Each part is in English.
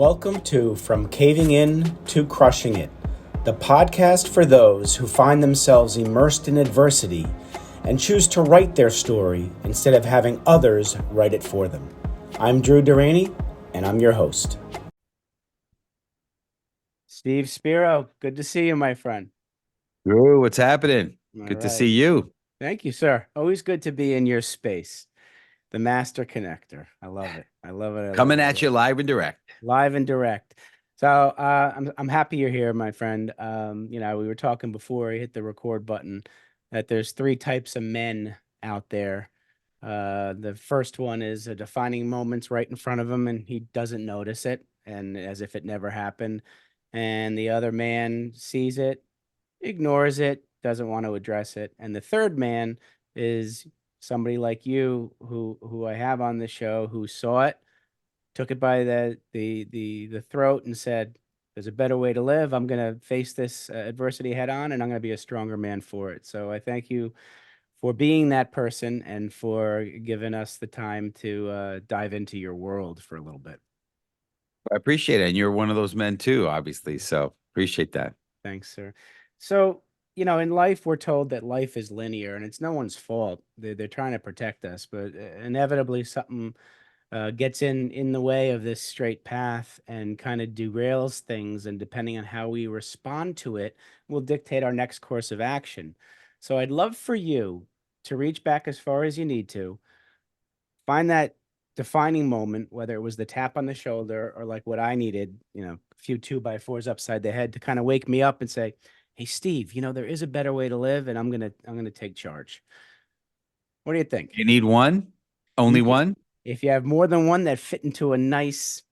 Welcome to From Caving In to Crushing It, the podcast for those who find themselves immersed in adversity and choose to write their story instead of having others write it for them. I'm Drew Deraney, and I'm your host. Steve Spiro, good to see you, my friend. Drew, what's happening? All Good to right. see you. Thank you, sir. Always good to be in your space. The master connector. I love it. I love it. Coming at you live and direct. Live and direct. So I'm happy you're here, my friend. We were talking before I hit the record button that there's three types of men out there. The first one is a defining moments right in front of him, and he doesn't notice it, and as if it never happened. And the other man sees it, ignores it, doesn't want to address it. And the third man is somebody like you, who I have on the show, who saw it, took it by the throat and said, there's a better way to live. I'm going to face this adversity head on, and I'm going to be a stronger man for it. So I thank you for being that person and for giving us the time to dive into your world for a little bit. I appreciate it. And you're one of those men too, obviously. So appreciate that. Thanks, sir. So, in life, we're told that life is linear, and it's no one's fault. They're trying to protect us, but inevitably something gets in the way of this straight path and kind of derails things. And depending on how we respond to it, will dictate our next course of action. So I'd love for you to reach back as far as you need to, find that defining moment, whether it was the tap on the shoulder or like what I needed, a few 2x4s upside the head to kind of wake me up and say, hey, Steve, there is a better way to live, and I'm gonna take charge. What do you think? You need one? Only one? If you have more than one that fit into a nice,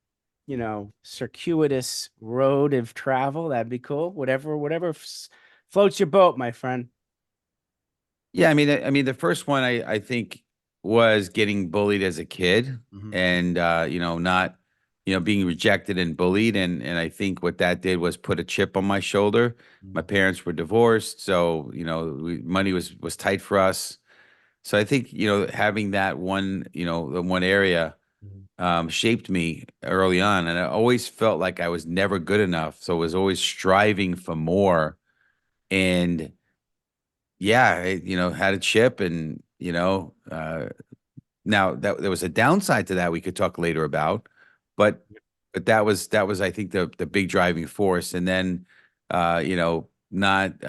circuitous road of travel, that'd be cool. Whatever floats your boat, my friend. Yeah, I mean, the first one I think was getting bullied as a kid, and not being rejected and bullied, and I think what that did was put a chip on my shoulder. My parents were divorced, so money was tight for us. So I think having that one the one area shaped me early on, and I always felt like I was never good enough, so I was always striving for more. And yeah, had a chip, and now that there was a downside to that we could talk later about, but that was I think the big driving force. And then not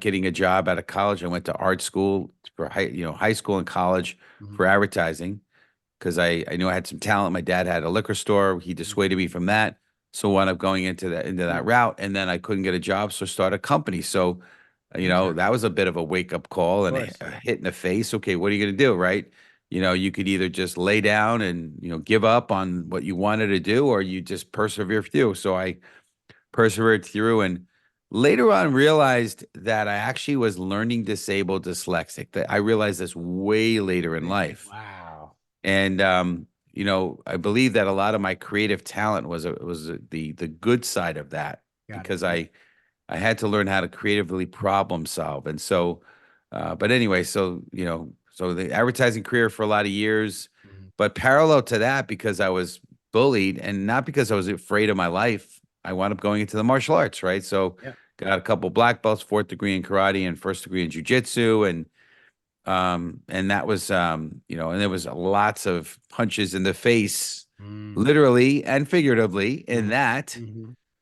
getting a job out of college, I went to art school for high school and college for advertising, because I knew I had some talent. My dad had a liquor store. He dissuaded me from that. So I wound up going into that route, and then I couldn't get a job, so I started a company. So, that was a bit of a wake-up call and a hit in the face. Okay, what are you going to do, right? You could either just lay down and, give up on what you wanted to do, or you just persevere through. So I persevered through, and later on realized that I actually was learning disabled dyslexic. That I realized this way later in life. Wow. And I believe that a lot of my creative talent was the good side of that, because I had to learn how to creatively problem solve. And so, but anyway, so the advertising career for a lot of years, but parallel to that, because I was bullied and not because I was afraid of my life, I wound up going into the martial arts, right? So, got a couple black belts, 4th degree in karate and 1st degree in jujitsu, and that was and there was lots of punches in the face, literally and figuratively, in that,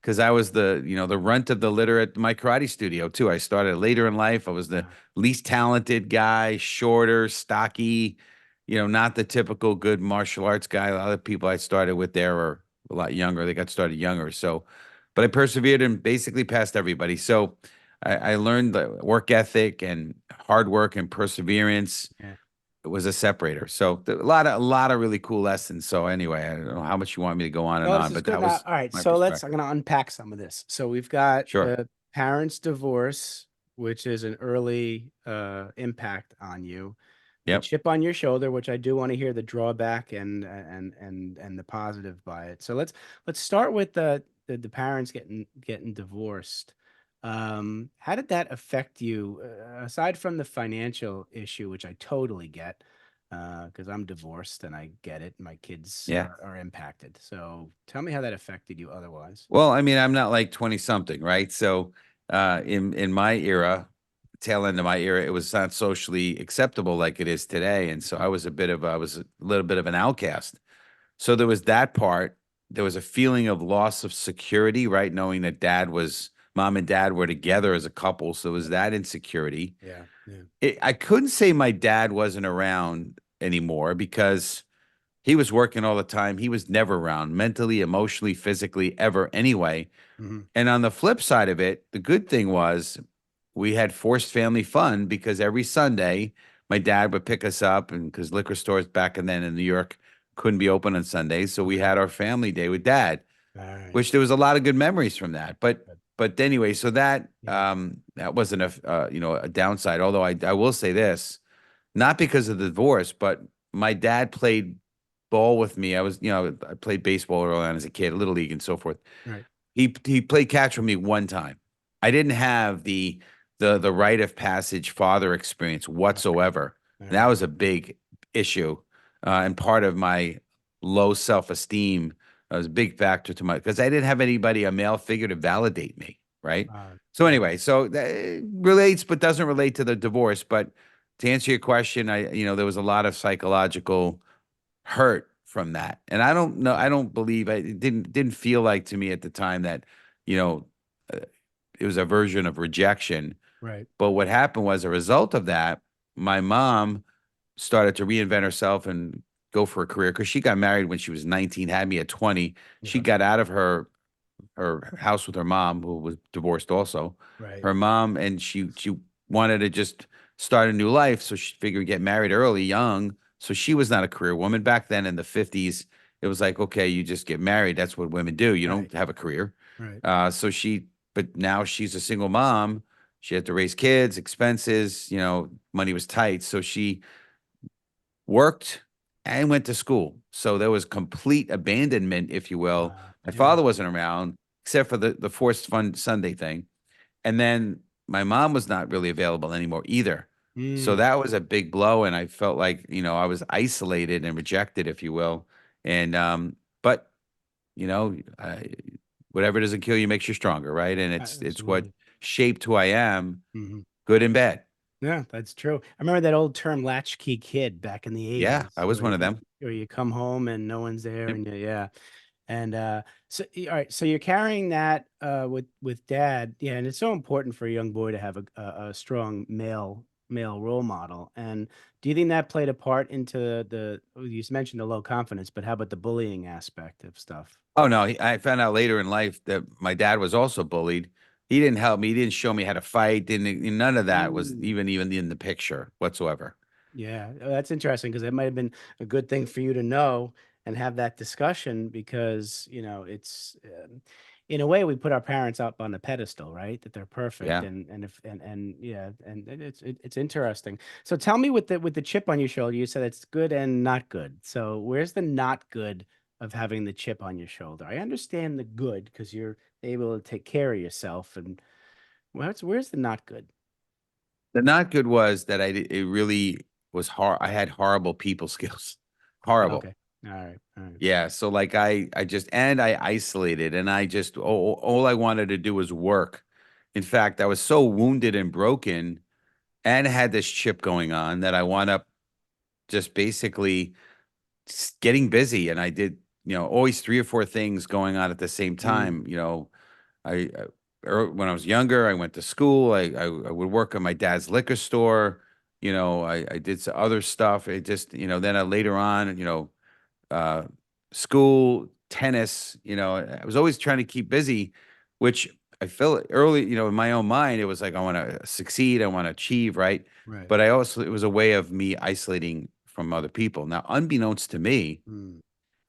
because I was the runt of the litter at my karate studio too. I started later in life. I was the least talented guy, shorter, stocky, not the typical good martial arts guy. A lot of people I started with there were a lot younger. They got started younger. So, but I persevered and basically passed everybody. So I learned the work ethic and hard work and perseverance. It was a separator. So a lot of really cool lessons. So anyway, I don't know how much you want me to go on and on, but that was all right. my So I'm perspective. going to unpack some of this. So we've got Sure. parents' divorce, which is an early impact on you. The Yep. chip on your shoulder, which I do want to hear the drawback and the positive by it. So let's start with the parents getting divorced. How did that affect you, aside from the financial issue, which I totally get? because I'm divorced and I get it. My kids Yeah. are impacted. So tell me how that affected you otherwise. Well, I mean, I'm not like 20 something, right? So, in my era, tail end of my era, it was not socially acceptable like it is today, and so Mhm. I was a little bit of an outcast. So there was that part. There was a feeling of loss of security, right? Knowing that mom and dad were together as a couple, so there was Yeah, that insecurity. yeah, yeah. I couldn't say my dad wasn't around anymore because he was working all the time. He was never around mentally, emotionally, physically, ever anyway. Hmm. And on the flip side of it, the good thing was we had forced family fun because every Sunday my dad would pick us up, and because liquor stores back then in New York couldn't be open on Sundays, so we Okay. had our family day with dad, All right. which there was a lot of good memories from that. But Good. but anyway, so Yeah. that wasn't a downside. Although I will say this, not because of the divorce, but my dad played ball with me. I played baseball early on as a kid, little league and so forth. Right. He played catch with me one time. I didn't have the rite of passage father experience Okay. whatsoever. All And that right. was a big issue, and part of my low self esteem was a big factor to my because I didn't have anybody, a male figure, to validate me. Right. So Yeah. anyway, so that relates but doesn't relate to the divorce. But to answer your question, there was a lot of psychological hurt from that. And I don't know, I don't believe it didn't feel like to me at the time that, you know, uh, it was a version of rejection. Right. But what happened was a result of that, my mom started to reinvent herself and go for a career because she got married when she was 19, had me at 20. She Okay. got out of her house with her mom, who was divorced also. Right. Her mom, and she wanted to just start a new life, so she figured get married early, young. So she was not a career woman back then in the 50s. It was like, okay, you just get married. That's what women do. You Right. don't have a career. Right. But now she's a single mom. She had to raise kids, expenses, money was tight. So she worked and went to school. So there was complete abandonment, if you will. Wow. My Yeah. father wasn't around except for the forced fun Sunday thing. And then my mom was not really available anymore either. So Mm. that was a big blow. And I felt like, I was isolated and rejected, if you will. And, but, whatever doesn't kill you makes you stronger, right? And it's what Absolutely. shaped who I am, Hmm. good and bad. Yeah, that's true. I remember that old term latchkey kid back in the Yeah, 80s I was one of them. where you come home and no one's there Yep. and yeah. And all right, so you're carrying that with dad. Yeah, and it's so important for a young boy to have a strong male role model. And do you think that played a part into you mentioned the low confidence, but how about the bullying aspect of stuff? Oh no, I found out later in life that my dad was also bullied. He didn't help me. He didn't show me how to fight. Didn't none of that was Ooh. even in the picture whatsoever. Yeah, that's interesting because it might have been a good thing for you to know and have that discussion because, it's in a way we put our parents up on a pedestal, right? That they're perfect Yeah. and if and yeah, and it's interesting. So tell me with the chip on your shoulder, you said it's good and not good. So where's the not good of having the chip on your shoulder? I understand the good because you're able to take care of yourself and where's the not good? The not good was that it really was hard. I had horrible people skills. Horrible. Okay. All right. All right. Yeah. So like I isolated, and all I wanted to do was work. In fact, I was so wounded and broken and had this chip going on that I wound up just basically getting busy, and I did, always three or four things going on at the same Mm, time. When I was younger, I went to school. I would work on my dad's liquor store. I did some other stuff. It just, then later on, uh, school, tennis. I was always trying to keep busy, which I feel early, in my own mind, it was like I want to succeed, I want to achieve, right? right. But I also it was a way of me isolating from other people. Now, unbeknownst to me, Mm,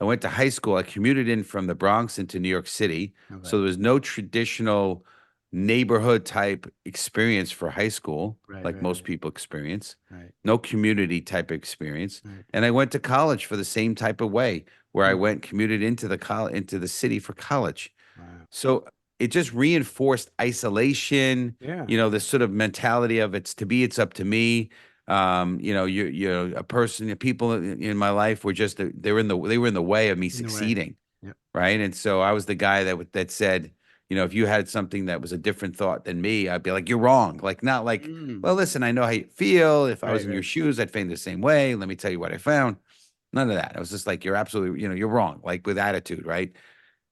I went to high school. I commuted in from the Bronx into New York City. So okay. there was no traditional neighborhood type experience for high school, Right, like right, most right, people experience, right, no community type experience. right. And I went to college for the same type of way, where I Mm, went commuted into into the city for college. wow. So it just reinforced isolation, Yeah. this sort of mentality of it's up to me. you're a person, people in my life were just, they were in the way of me In the way. succeeding. Yep. Right. And so I was the guy that said, if you had something that was a different thought than me, I'd be like, you're wrong. Like, not like, Mm. well, listen, I know how you feel. If I was Right, in your right. shoes, I'd feel the same way. Let me tell you what I found. None of that. I was just like, you're absolutely, you're wrong, like with attitude. Right.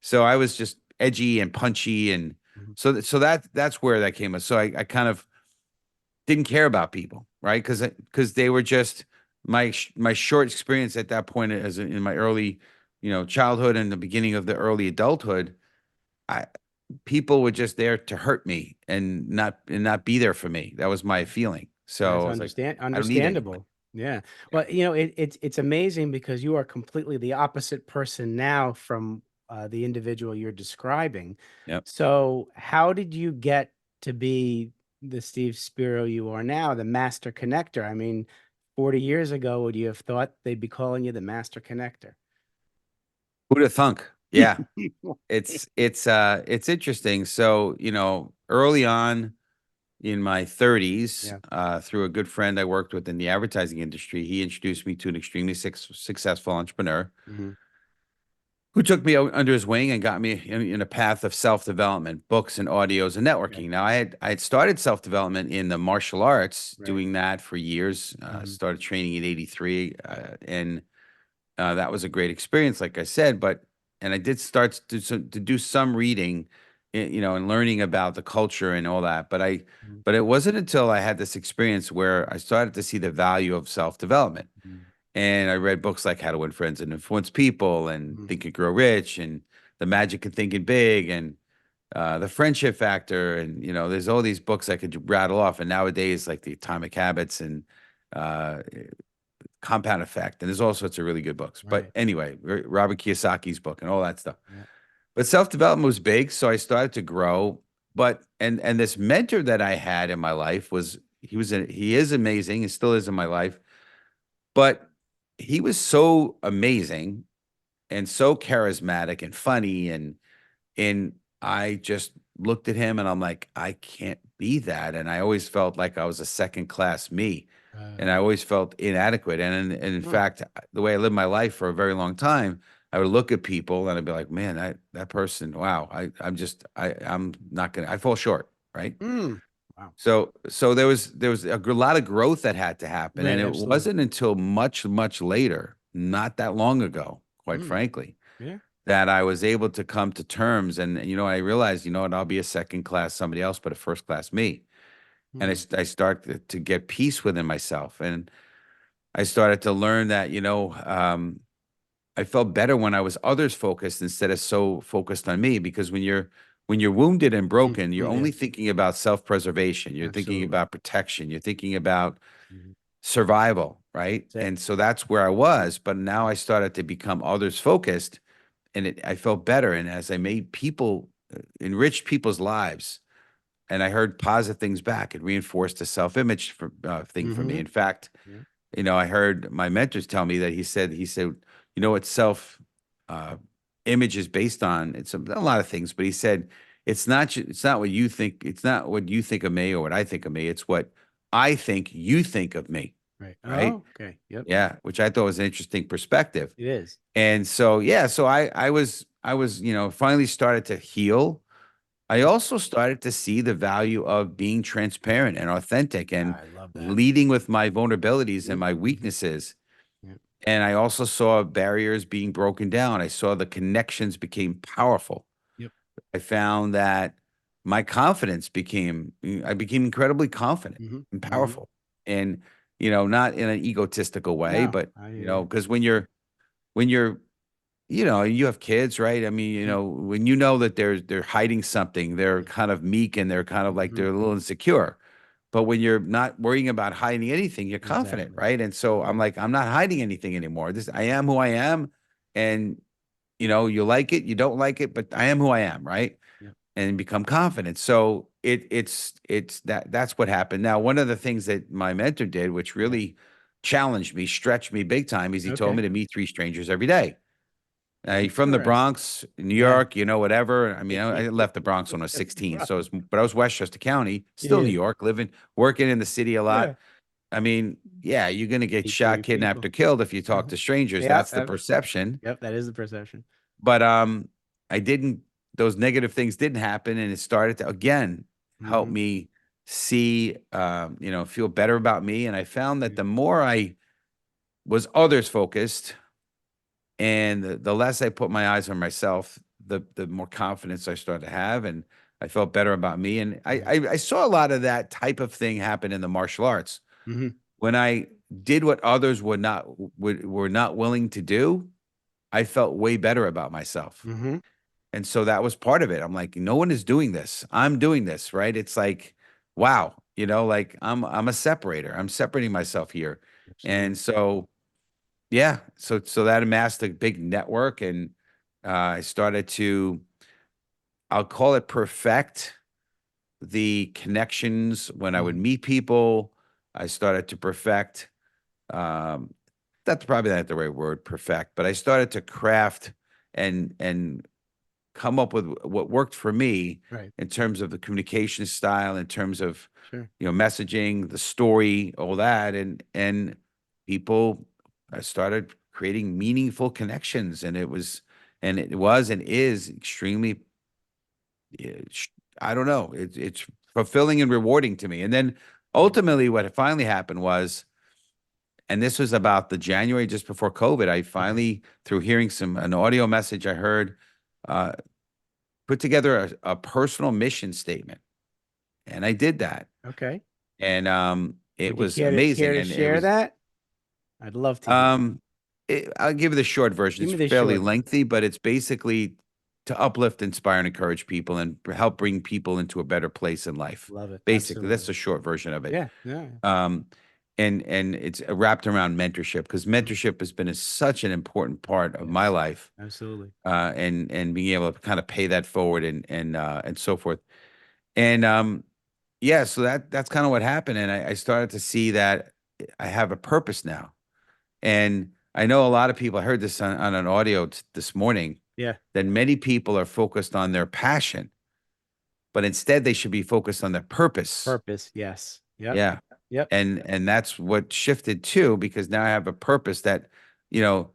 So I was just edgy and punchy. And Mhm. that's where that came. So I kind of didn't care about people. Right. Because they were just my short experience at that point, in my early, childhood and the beginning of the early adulthood. I People were just there to hurt me and not be there for me. That was my feeling. So That's I was like, I don't need anyone. understandable. Yeah. Yeah. Well, it's amazing because you are completely the opposite person now from the individual you're describing. Yep. So, how did you get to be the Steve Spiro you are now, the master connector? I mean, 40 years ago, would you have thought they'd be calling you the master connector? Who'd have thunk? Yeah. It's interesting. So, early on in my 30s, Yeah. through a good friend I worked with in the advertising industry, he introduced me to an extremely successful entrepreneur Hmm. who took me under his wing and got me in a path of self-development, books and audios and Okay. networking. Now, I had started self-development in the martial arts, Right. doing that for years. Hmm. Started training in '83, and that was a great experience, like I said. And I did start to do some reading, and learning about the culture and all that. But it wasn't until I had this experience where I started to see the value of self-development. And I read books like How to Win Friends and Influence People and Hmm. Think and Grow Rich and The Magic of Thinking Big and The Friendship Factor. And, there's all these books I could rattle off. And nowadays, like The Atomic Habits and uh, Compound Effect. And there's all sorts of really good books. But Right. anyway, Robert Kiyosaki's book and all that stuff. Yeah. But self-development was big. So I started to grow. And this mentor that I had in my life he is amazing. He still is in my life. But he was so amazing and so charismatic and funny, and I just looked at him and I'm like, I can't be that. And I always felt like I was a second class me. And I always felt inadequate. And in Huh. fact, the way I lived my life for a very long time, I would look at people and I'd be like, man, that person, wow, I'm not gonna, I fall short, right? Mm. Wow. So there was a lot of growth that had to happen, and Right. it Absolutely. wasn't until much, much later, not that long ago, quite Mm. frankly, Yeah. that I was able to come to terms. And I realized, what, I'll be a second class somebody else, but a first class me. And Mm. I started to get peace within myself, and I started to learn that, I felt better when I was others focused instead of so focused on me. Because when you're wounded and Mm. broken, you're Mm. Yeah. only thinking about self-preservation. You're thinking Absolutely. about protection. You're thinking about Mhm. survival, right? That's it. And so that's where I was. But now I started to become others focused, and I felt better. And as I made people, enriched people's lives, and I heard positive things back, it reinforced the self-image thing for me. Hmm. In fact, Yeah. I heard my mentors tell me that he said, what self uh, image is based on? It's a lot of things, but he said it's not what you think. It's not what you think of me or what I think of me. It's what I think you think of me, Right. right? Oh, okay. Yep. Yeah, which I thought was an interesting perspective. It is. And so yeah, so I was finally started to heal. I also started to see the value of being transparent and authentic and I love that. leading with my vulnerabilities and Yep. my Hmm. weaknesses. Yep. And I also saw barriers being broken down. I saw the connections became powerful. Yep. I found that my confidence I became incredibly confident Hmm. and Hmm. powerful. And, not in an egotistical way, No, but, I hear you. because when you're you have kids, right? I mean, Yep. when you know that they're hiding something, they're Yep. kind of meek and they're kind of like Hmm. they're a little insecure. But when you're not worrying about hiding anything, you're confident, Exactly. right? And so I'm Hmm. like, I'm not hiding anything anymore. I am who I am, and you like it, you don't like it, but I am who I am, right? Yep. And become confident. So that's what happened. Now, one of the things that my mentor did, which Yeah. really challenged me, stretched me big time, is he told Okay. me to meet three strangers every day. From the Interesting. Bronx, New Yeah. York, whatever. I mean, I left the Bronx when I was That's 16, right. but I was Westchester County, still New Yeah. York, living, working in the city a Yeah. lot. I mean, yeah, you're going to get Meet the shot, new kidnapped, people. or killed if you talk Mhm. to strangers. Yep, That's the yep, perception. yep, that is the perception. But I didn't, those negative things didn't happen, and it started to again help Mhm. me see, feel better about me. And I found that the more I was others focused, and the less I put my eyes on myself, the more confidence I started to have, and I felt better about me. And Right. I saw a lot of that type of thing happen in the martial arts Mhm. when I did what others were not willing to do. I felt way better about myself. Mhm. And so that was part of it. I'm like, no one is doing this. I'm doing this, right? It's like, wow, like I'm a separator. I'm separating myself here. And Absolutely. so yeah, so that amassed a big network, and I started to, I'll call it, perfect the connections when I would Mhm. meet people. I started to perfect, um that's probably not the right word, perfect, but I started to craft and come up with what worked for me Right. in terms of the communication style, in terms of, Sure. messaging, the story, all that, and people, I started creating meaningful connections, and it was and is extremely, I don't know, it's fulfilling and rewarding to me. And then Mhm. ultimately, what finally happened was, and this was about the January just before COVID, I Okay. finally, through hearing an audio message I heard, uh, put together a personal mission statement, and I did that, Okay. and it Would you was care amazing, to and it share was, that? I'd love to hear. um, I'll give you the short version. Give It's me the fairly short. lengthy, but it's basically to uplift, inspire, and encourage people, and help bring people into a better place in life. Love it. Basically, that's Absolutely. the short version of it. Yeah. Yeah. Um, and it's wrapped around mentorship, because Mhm. mentorship has been such an important part of my Yes. life, Absolutely. and being able to kind of pay that forward, and so forth. And yeah, so that's kind of what happened, and I started to see that I have a purpose now. And I know a lot of people, I heard this on an audio this morning, Yeah. that many people are focused on their passion, but instead they should be focused on their purpose. Purpose. Yes. Yep. Yeah. Yep. And that's what shifted too, because now I have a purpose that, you know,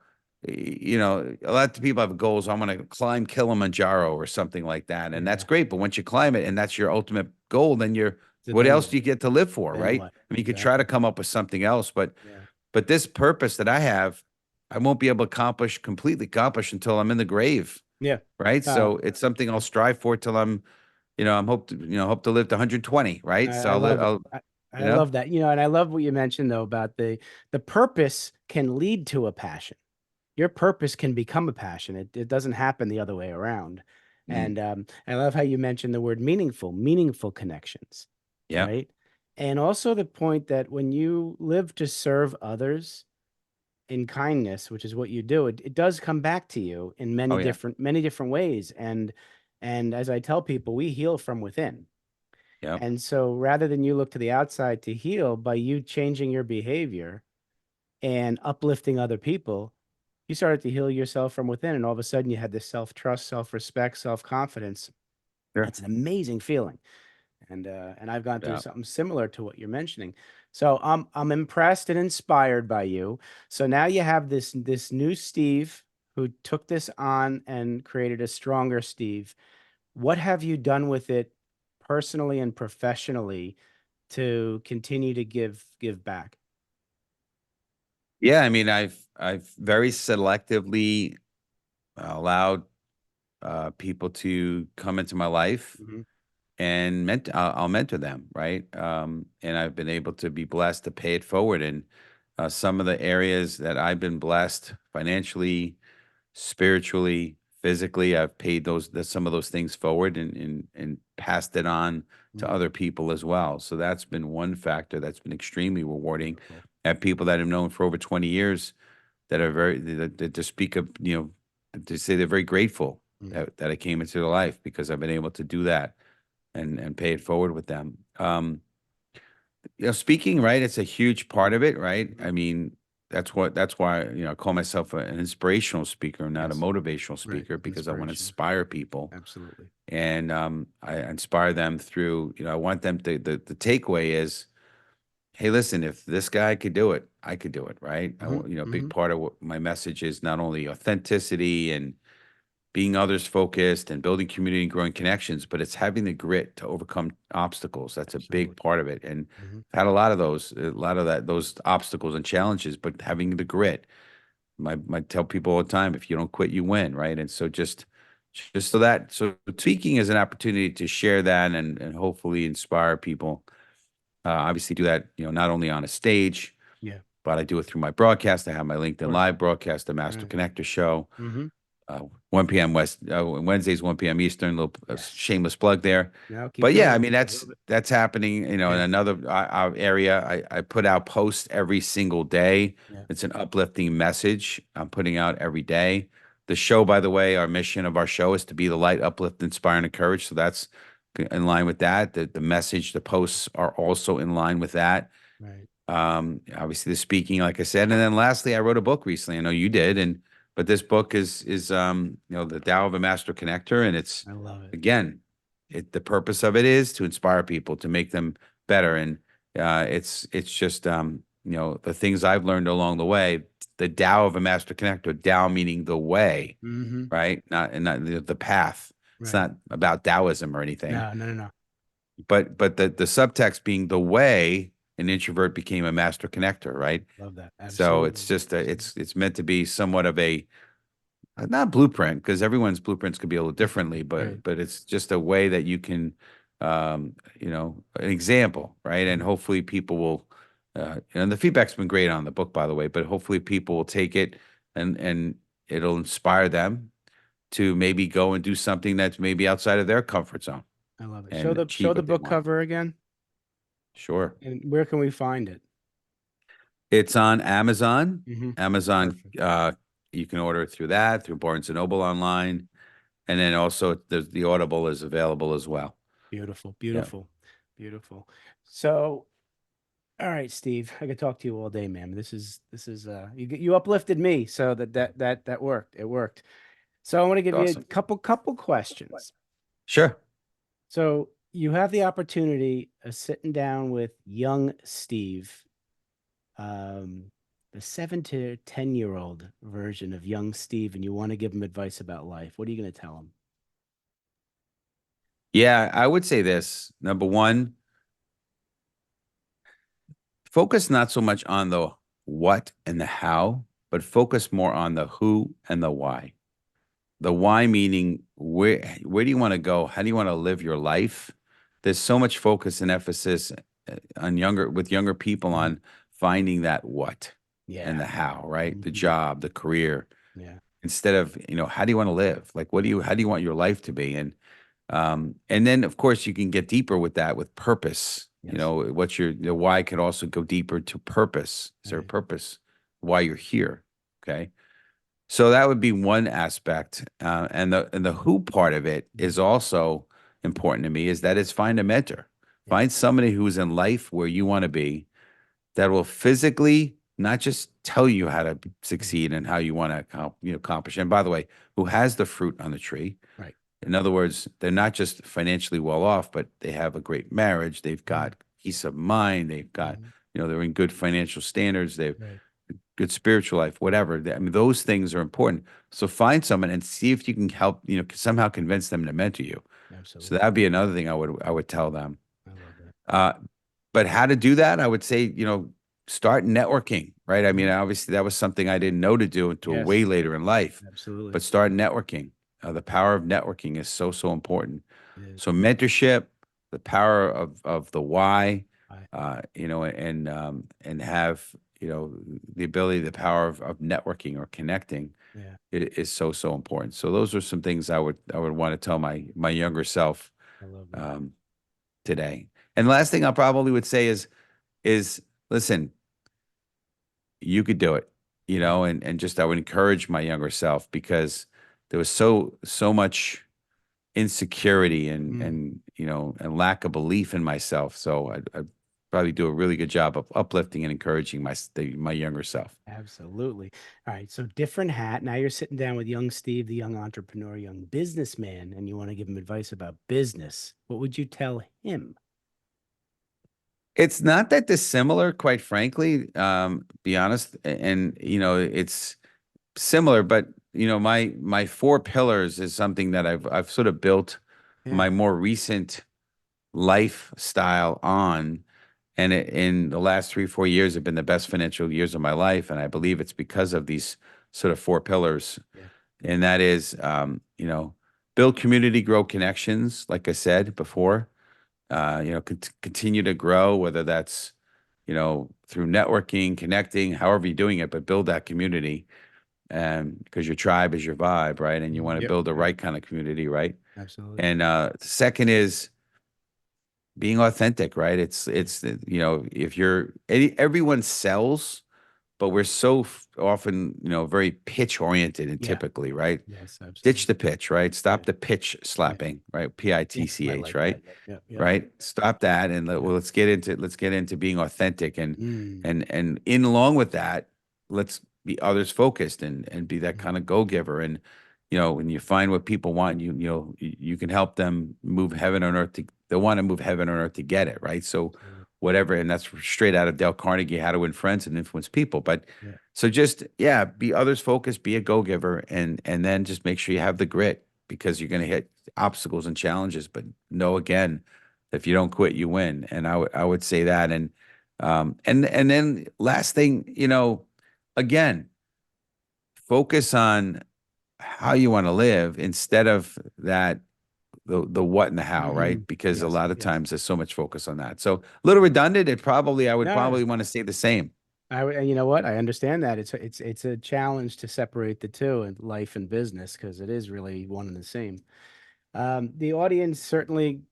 a lot of people have goals. I'm going to climb Kilimanjaro or something like that. And that's Yeah. great. But once you climb it and that's your ultimate goal, then So what then else what? do you get to live for? Then Right. what? I mean, you could try to Exactly. come up with something else, Yeah. but this purpose that I have, I won't be able to completely accomplish until I'm in the grave. Yeah. Right. Uh, So it's something I'll strive for till I'm hope to live to 120. Right. So I love it. I'll, you I know, love that. And I love what you mentioned though about the purpose can lead to a passion. Your purpose can become a passion. It doesn't happen the other way around. mm, And I love how you mentioned the word meaningful connections, yeah. right? And also the point that when you live to serve others in kindness, which is what you do, it does come back to you in Oh, yeah. many different ways. And as I tell people, we heal from within. Yep. And so rather than you look to the outside to heal by you changing your behavior and uplifting other people, you started to heal yourself from within. And all of a sudden you had this self-trust, self-respect, self-confidence. Sure. That's an amazing feeling. And I've gone through Yeah. something similar to what you're mentioning. So I'm impressed and inspired by you. So now you have this new Steve who took this on and created a stronger Steve. What have you done with it personally and professionally to continue to give back? Yeah. I mean, I've very selectively allowed people to come into my life, Mhm. and I'll mentor them. Right. And I've been able to be blessed to pay it forward. And some of the areas that I've been blessed financially, spiritually, physically, I've paid some of those things forward, and passed it on to Mhm. other people as well. So that's been one factor that's been extremely rewarding. Beautiful. I have people that I've known for over 20 years that are that to speak of, to say they're very grateful Mhm. that I came into their life, because I've been able to do that, and pay it forward with them. Speaking, right, it's a huge part of it, right? I Mhm. mean, that's why, I call myself an inspirational speaker, not a Yes. motivational Right. speaker, because I want to Inspiration. inspire people, Absolutely. and I inspire them through, I want them to, the takeaway is, hey, listen, if this guy could do it, I could do it, right? Hmm. A big Hmm. part of what my message is not only authenticity and being others focused and building community and growing connections, but it's having the grit to overcome obstacles. That's a big Absolutely. part of it. And Hmm. I've had a lot of those, those obstacles and challenges, but having the grit. I tell people all the time, if you don't quit, you win, right? And so just so speaking is an opportunity to share that and hopefully inspire people. Obviously do that, not only on a stage, Yeah. but I do it through my broadcast. I have my Of LinkedIn course. Live broadcast, the Master Right. Connector show, Hmm. 1 p.m. Wednesdays, 1 p.m. Eastern, little Yes. shameless plug there. No, keep But yeah, I doing it. mean, that's happening, in Yeah. another area. I put out posts every single day. Yeah. It's an uplifting message I'm putting out every day. The show, by the way, our mission of our show is to be the light, uplift, inspire, and encourage. So that's in line with that. The message, the posts are also in line with that. Right. Obviously the speaking, like I said, and then lastly, I wrote a book recently. I know you did, Yes. but this book is the Tao of a Master Connector, and it's I love it. again, the purpose of it is to inspire people to make them better, and it's just the things I've learned along the way. The Tao of a Master Connector, Tao meaning the way, Hmm. right? Not the path. It's Right. not about Taoism or anything, No, no, no, no. but the subtext being the way an introvert became a master connector, right? Love that. So it's Absolutely. just Absolutely. it's meant to be somewhat of a not blueprint because everyone's blueprints could be a little Differently. differently, Right. but it's just a way that you can an example, right? And Hmm. hopefully people will and the feedback's been great on the book, by the way, but hopefully people will take it and it'll inspire them to maybe go and do something that's maybe outside of their comfort zone I love it. and Show achieve the what they book want. cover again. Sure. And where can we find it? It's on Amazon. Hmm. Amazon, Perfect. you can order it through that, through Barnes and Noble online, and then also the Audible is available as well. Beautiful. Yeah, Beautiful. Beautiful. So, all right, Steve, I could talk to you all day, man. This is you uplifted me, so that worked. It worked. So I want to give you a awesome. couple questions. Sure. So you have the opportunity of sitting down with young Steve, um, the 7 to 10 year old version of young Steve, and you want to give him advice about life. What are you going to tell him? Yeah, I would say this. Number one, focus not so much on the what and the how, but focus more on the who and the why. The why meaning where do you want to go? How do you want to live your life? There's so much focus and emphasis on younger people Mhm. on finding that what and Yeah. the how, right? The Mhm. job, the career, Yeah. instead of, how do you want to live? Like how do you want your life to be? And then of course you can get deeper with that with purpose. Yes. What's your why could also go deeper to purpose. Is there a Right. purpose? Why you're here? Okay. So that would be one aspect, and the who part of it Mhm. is also important to me. Is that it's find a mentor, Yeah. find somebody who's in life where you want to be, that will physically not just tell you how to Mhm. succeed and how you want to accomplish. And by the way, who has the fruit on the tree? Right. In other words, they're not just financially well off, but they have a great marriage. They've Mhm. got peace of mind. They've got Mhm. they're in good financial standards. They've Right. good spiritual life, whatever. I mean, those things are important. So find someone and see if you can help, somehow convince them to mentor you. So Absolutely. that'd be another thing I would tell them. I love that. Uh, but how to do that? I would say, start networking, right? I mean, Mhm. obviously that was something I didn't know to do until way Yes. later in life, Absolutely. but start networking. The power of networking is so, so important. It is. So mentorship, the power of the why, I, and have the ability, the power of networking or connecting yeah. is so so important. So those are some things I would want to tell my younger self I love that. um, today. And the last thing I probably would say is listen, you could do it, Yeah. and just I would encourage my younger self because there was so much insecurity and Mm. and lack of belief in myself. So I'd probably do a really good job of uplifting and encouraging my younger self. Absolutely. All right. So different hat. Now you're sitting down with young Steve, the young entrepreneur, young businessman, and you want to give him advice about business. What would you tell him? It's not that dissimilar, quite frankly, be honest. And, it's similar, but my four pillars is something that I've sort of built Yeah. my more recent lifestyle on. And in the last 3, 4 years have been the best financial years of my life. And I believe it's because of these sort of four pillars. Yeah. And that is, build community, grow connections, like I said before, continue to grow, whether that's, through networking, connecting, however you're doing it, but build that community. And because your tribe is your vibe, right? And you want to Yep. build the Yep. right kind of community, right? Absolutely. And second is being authentic, right? It's if everyone sells, but we're so often very pitch oriented and Yeah. typically, right? Yes, Ditch absolutely. the pitch, right? Yeah. Stop the pitch Yeah. slapping, right? Yeah. I PITCH, like that. right? Yep. Yep. Right? Stop that and Yeah. let's get into being authentic and Mm. and in along with that, let's be others focused and be that Mm. kind of go giver. And when you find what people want, you can help them move heaven on earth. They want to move heaven on earth to get it, right? So Absolutely. whatever, and that's straight out of Dale Carnegie, How to Win Friends and Influence People. But Yeah. so just be others focused, be a go giver, and then just make sure you have the grit because you're going to hit obstacles and challenges. But know again, if you don't quit, you win. And I would say that. And then last thing, again, focus on how you want to live instead of that the what and the how, Hmm. right? Because a Yes. lot of Yes. times there's so much focus on that. So a little redundant. I would No. probably want to say the same. You know what? I understand that it's a challenge to separate the two in life and business because it is really one and the same. The audience certainly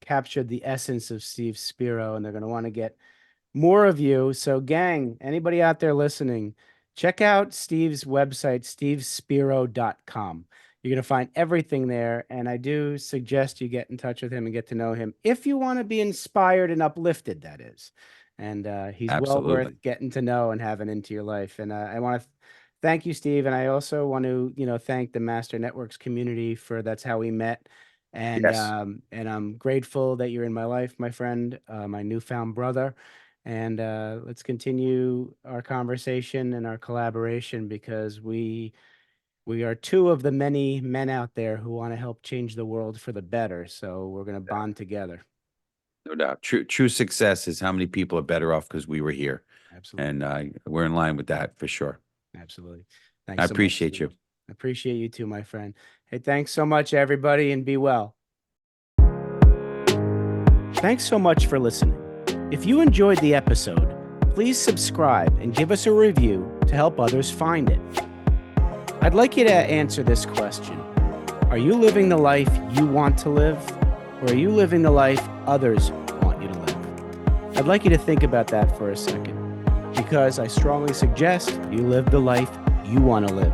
captured the essence of Steve Spiro, and they're going to want to get more of you. So, gang, anybody out there listening, check out Steve's website, stevespiro.com. You're going to find everything there. And I do suggest you get in touch with him and get to know him if you want to be inspired and uplifted, that is. And he's well Absolutely. worth getting to know and having into your life. And I want to thank you, Steve. And I also want to, thank the Master Networks community for that's how we met. Yes. And I'm grateful that you're in my life, my friend, my newfound brother. And let's continue our conversation and our collaboration because we are two of the many men out there who want to help change the world for the better. So we're going to bond together. No doubt. True success is how many people are better off because we were here. Absolutely. And we're in line with that for sure. Absolutely. I Thanks so much, appreciate Steve. you. I appreciate you too, my friend. Hey, thanks so much, everybody, and be well. Thanks so much for listening. If you enjoyed the episode, please subscribe and give us a review to help others find it. I'd like you to answer this question. Are you living the life you want to live, or are you living the life others want you to live? I'd like you to think about that for a second, because I strongly suggest you live the life you want to live.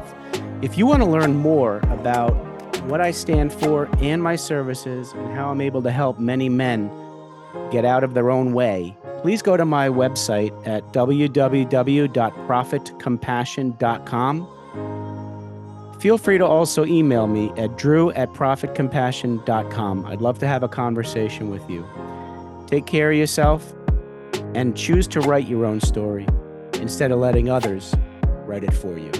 If you want to learn more about what I stand for and my services and how I'm able to help many men get out of their own way, please go to my website at www.profitcompassion.com. Feel free to also email me at drew@profitcompassion.com. I'd love to have a conversation with you. Take care of yourself and choose to write your own story instead of letting others write it for you.